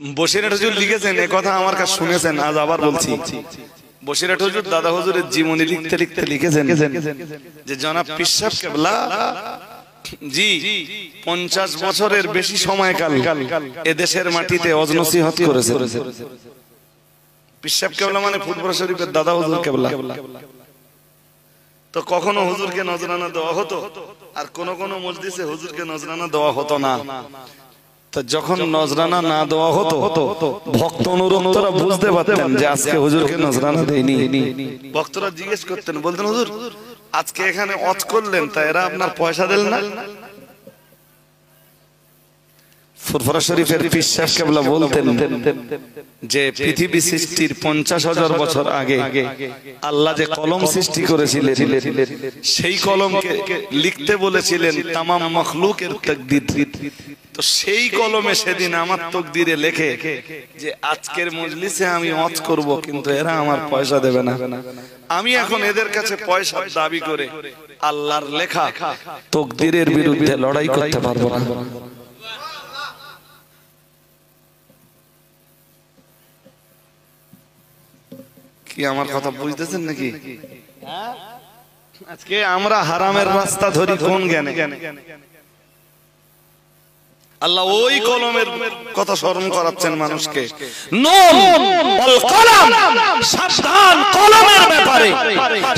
বসিরহাট হুজুর লিখেছেন, এ কথা আমার কাছে শুনেছেন, আজ আবার বলছি। বসিরহাট হুজুর দাদা হুজুরের জীবনী লিখতে লিখতে লিখেছেন যে জনাব পীর সাহেব কেবলা জি 50 বছরের বেশি সময়কাল এদেশের মাটিতে ওয়াজ নসিহত করেছেন। পীর সাহেব কেবলা মানে ফুটবল শরীফের দাদা হুজুর কেবলা। তো কখনো হুজুরকে নজরানা দেওয়া হতো, আর কোন কোন মজলিসে হুজুরকে নজরানা দেওয়া হতো না। তো যখন নজরানা না দেওয়া হতো, ভক্ত অনুরক্তরা বুঝতে পারতেন যে আজকে হুজুরকে নজরানা দেয়নি। ভক্তরা জিজ্ঞেস করতেন, বলতেন হুজুর আজকে এখানে ওয়াজ করলেন, তা এরা আপনার পয়সা দিল না? ফুরফুরা শরীফের পীর সাহেব কেবলা বলতেন যে পৃথিবী সৃষ্টির 50,000 বছর আগে আল্লাহ যে কলম সৃষ্টি করেছিলেন, সেই কলমকে লিখতে বলেছিলেন তামাম মাখলুকের তাকদীর। তো সেই কলমে সেদিন আমার তাকদীরে লেখে যে আজকের মজলিসে আমি ওয়াজ করব, কিন্তু এরা আমার পয়সা দেবে না। আমি এখন এদের কাছে পয়সা দাবি করে আল্লাহর লেখা তাকদীরের বিরুদ্ধে লড়াই করতে পারবো না। কি আমার কথা বুঝতেছেন নাকি? আজকে আমরা হারামের রাস্তা ধরি কোন জ্ঞানে? আল্লাহ ওই কলমের কথা স্মরণ করাচ্ছেন মানুষকে, নুন ওয়াল কলম, সাবধান কলমের ব্যাপারে।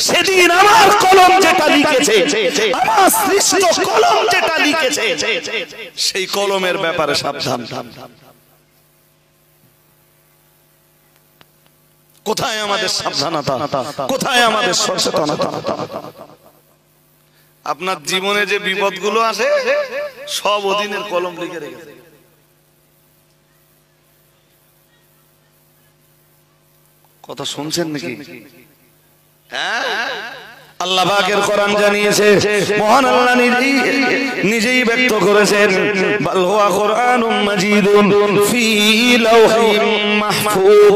সেদিন আমার কলম যেটা লিখেছে, আমার সৃষ্ট কলম যেটা লিখেছে, সেই কলমের ব্যাপারে সাবধান। কোথায় আমাদের সাবধানতা, কোথায় আমাদের সচেতনতা? আপনার জীবনে যে বিপদগুলো আসে সব অধীনের কলম লিখে রেখেছে। কথা শুনছেন নাকি? হ্যাঁ, আল্লাহ পাকের কোরআন জানিয়েছে, মহান আল্লাহ নিজেই ব্যক্ত করেছেন, বাল হুয়া কুরআনুম মাজিদুন ফি লাওহিম মাহফুজ।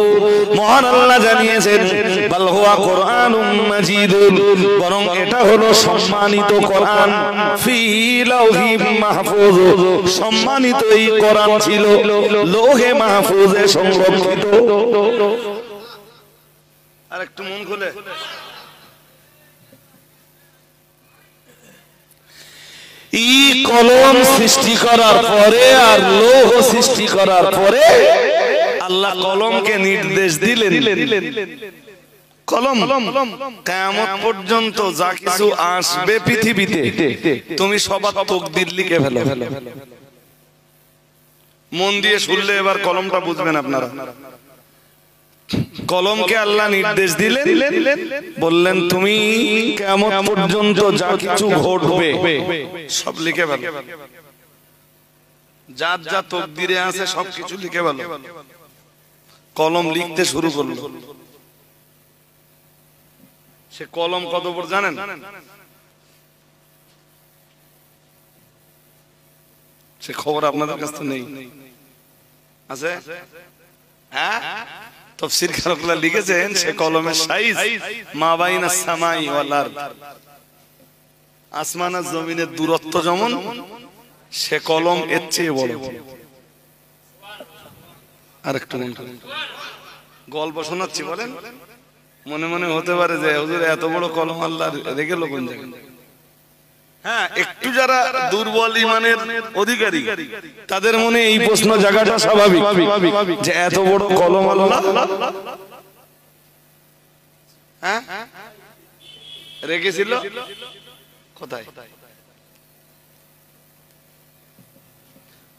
মহান আল্লাহ জানিয়েছেন বাল হুয়া কুরআনুম মাজিদুন, বরং এটা হলো সম্মানিত কোরআন, ফি লাওহিম মাহফুজ, সম্মানিত এই কোরআন ছিল লৌহে মাহফুজে সংরক্ষিত। আর একটু মন খুলে, এই কলম সৃষ্টি করার পরে আর লৌহ সৃষ্টি করার পরে আল্লাহ কলমকে নির্দেশ দিলেন, কলম কিয়ামত পর্যন্ত যা কিছু আসবে পৃথিবীতে তুমি সবার তাকদীর লিখে ফেলো। মন দিয়ে শুনলে এবার কলমটা বুঝবেন আপনারা। কলমকে আল্লাহ নির্দেশ দিলেন, বললেন তুমি কিয়ামত পর্যন্ত যা কিছু ঘটবে সব লিখে ফেলো, যার যা তাকদীরে আছে সবকিছু লিখে ফেলো। কলম লিখতে শুরু করলো। সে কলম কত বড় জানেন? সে খবর আপনাদের কাছে নেই, আছে? হ্যাঁ, তাফসীর কারকরা লিখেছেন সে কলমের সাইজ মা বাইনাস সামাই ওয়াল আরদ, আসমান আর জমিনের দূরত্ব যেমন, সে কলম এর চেয়ে বড়। আরেকটু গল্প শোনাচ্ছি, বলেন। মনে মনে হতে পারে যে হুজুর এত বড় কলম আল্লাহ রেখে লোক কোন জায়গায়? হ্যাঁ, একটু যারা দুর্বল ঈমানের অধিকারী তাদের মনে এই প্রশ্ন জায়গাটা স্বাভাবিক যে এত বড় কলম আল্লাহ হ্যাঁ রেখেছিল কোথায়?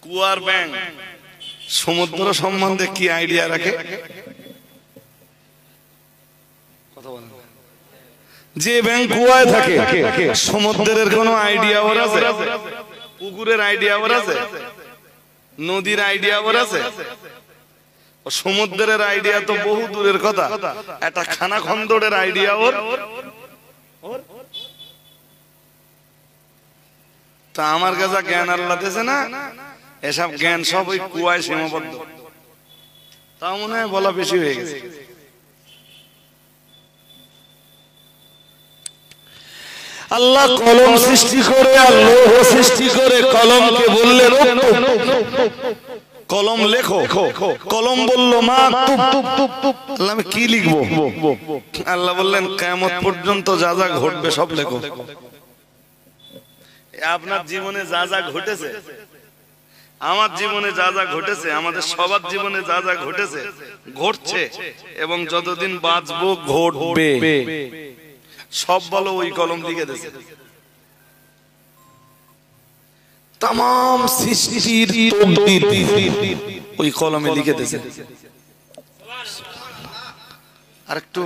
কুয়ার ব্যাং সমুদ্র সম্বন্ধে কি আইডিয়া রাখে? কথা বলেন। যে ব্যাং কুয়ায় থাকে সমুদ্রের কোনো আইডিয়া ওর আছে? পুকুরের আইডিয়া ওর আছে? নদীর আইডিয়া ওর আছে? সমুদ্রের আইডিয়া তো বহু দূরের কথা, একটা খানা খন্দরের আইডিয়া ওর। তা আমার কাছে জ্ঞান আল্লাহ দিয়েছে না, এসব জ্ঞান সব ওই কুয়ায় সীমাবদ্ধ। তা মনে হয় বলা বেশি হয়ে গেছে। আল্লাহ কলম সৃষ্টি করে আর লৌহ সৃষ্টি করে কলমকে বললেন কলম লেখো। কলম বলল মাকতুব, আল্লাহ আমি কি লিখবো? আল্লাহ বললেন কিয়ামত পর্যন্ত যা যা ঘটবে সব লেখো। আপনার জীবনে যা যা ঘটেছে, আমার জীবনে যা যা ঘটেছে, আমাদের সবার জীবনে যা যা ঘটেছে, ঘটছে এবং যতদিন বাঁচবো ঘটবে, সব বলো ওই কলম লিখে দিয়েছে। तमाम সৃষ্টির তকদির ওই কলমে লিখে দিয়েছে। আরেকটু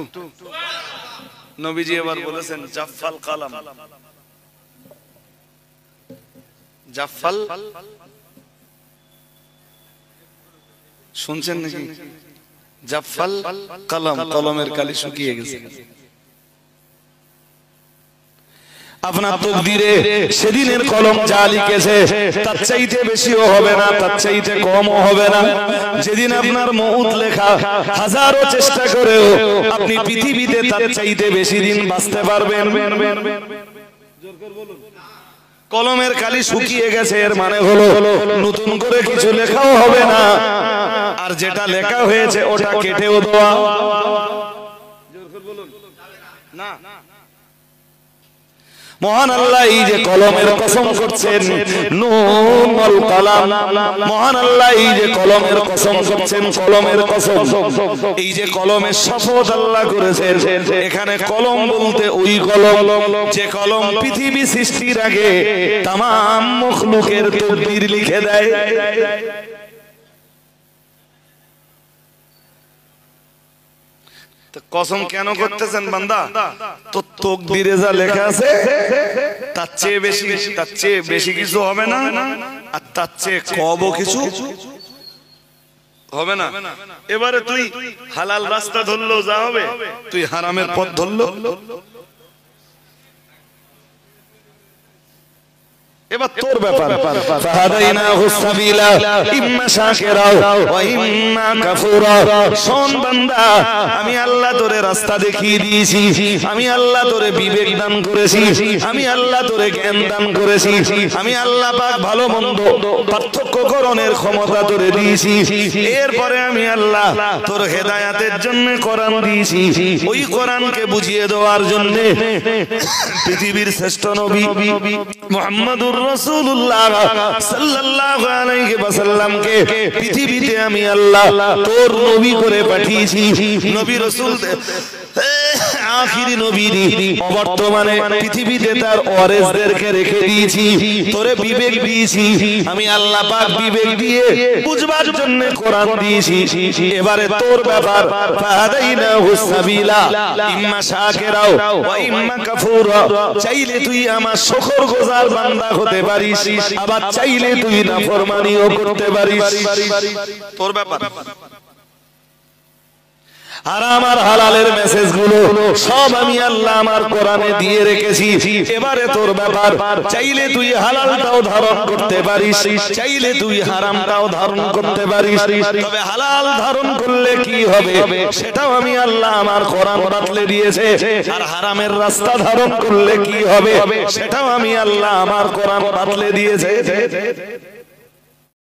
নবীজি এবার বলেছেন জাফাল কলম, জাফাল শুনছেন নাকি? জাফাল কলম, কলমের কালি শুকিয়ে গেছে। আপনার তকদিরে সেদিনের কলম যা লিখেছে তার চাইতে বেশিও হবে না, তার চাইতে কমও হবে না। যেদিন আপনার মউত লেখা, হাজারো চেষ্টা করেও আপনি পৃথিবীতে তার চাইতে বেশি দিন বাঁচতে পারবেন। কলমের কালি শুকিয়ে গেছে এর মানে হলো নতুন করে কিছু লেখাও হবে না, আর যেটা লেখা হয়েছে ওটা কেটেও দেওয়া না। মহান আল্লাহ এই যে কলমের কসম করছেন, নুন ওয়াল কলম, মহান আল্লাহ এই যে কলমের কসম করছেন, কলমের কসম, এই যে কলমের শপথ আল্লাহ করেছেন। এখানে কলম বলতে ওই কলম যে কলম পৃথিবী সৃষ্টির আগে तमाम মখলুকের তকদির লিখে দেয়। কসম কেন করতেছেন বান্দা? তো তকদিরে যা লেখা আছে তার চেয়ে বেশি কিছু হবে না, আর তার চেয়ে কমও কিছু হবে না। এবারে তুই হালাল রাস্তা ধরলো যা হবে, তুই হারামের পথ ধরলো এবার তোর ব্যাপার। ফাহাদাইনাহু সাবিলা ইম্মা শাকিরা ওয়া ইম্মা কাফুরা। শোন বান্দা, আমি আল্লাহ তোরে রাস্তা দেখিয়ে দিয়েছি, আমি আল্লাহ তোরে বিবেক দান করেছি, আমি আল্লাহ তোরে জ্ঞান দান করেছি, আমি আল্লাহ পাক ভালো মন্দ পার্থক্যকরণের ক্ষমতা তোরে দিয়েছি। এরপরে আমি আল্লাহ তোর হেদায়েতের জন্য কোরআন দিয়েছি। ওই কোরআনকে বুঝিয়ে দেওয়ার জন্য পৃথিবীর শ্রেষ্ঠ নবী মুহাম্মদুর রাসূলুল্লাহ সাল্লাল্লাহু আলাইহি ওয়াসাল্লামকে পৃথিবীতে আমি আল্লাহ তোর নবী করে পাঠিয়েছি। নবী রাসূল আখিরি নবী, বর্তমানে পৃথিবীতে তার ওয়ারিসদেরকে রেখে দিয়েছি, তোরে বিবেক দিয়েছি, আমি আল্লাহ পাক বিবেক দিয়ে বুঝবার জন্য কোরআন দিয়েছি। এবারে তোর ব্যাপার। ফাহাদাইনাহু সাবিলা ইম্মা শাকিরা ওয়া ইম্মা কাফুরা। চাইলে তুই আমার শুকরগুজার বান্দা হতে পারিস, আবার চাইলে তুই নাফরমানিও করতে পারিস, তোর ব্যাপার। হারাম আর হালালের মেসেজ গুলো সব আমি আল্লাহ আমার কোরআনে দিয়ে রেখেছি। এবারে তোর ব্যাপার। চাইলে তুই হালালটাও ধারণ করতে পারিস, চাইলে তুই হারামটাও ধারণ করতে পারিস। তবে হালাল ধারণ করলে কি হবে সেটাও আমি আল্লাহ আমার কোরআন বাতলে দিয়েছে, আর হারামের রাস্তা ধারণ করলে কি হবে সেটাও আমি আল্লাহ আমার কোরআন বাতলে দিয়েছে।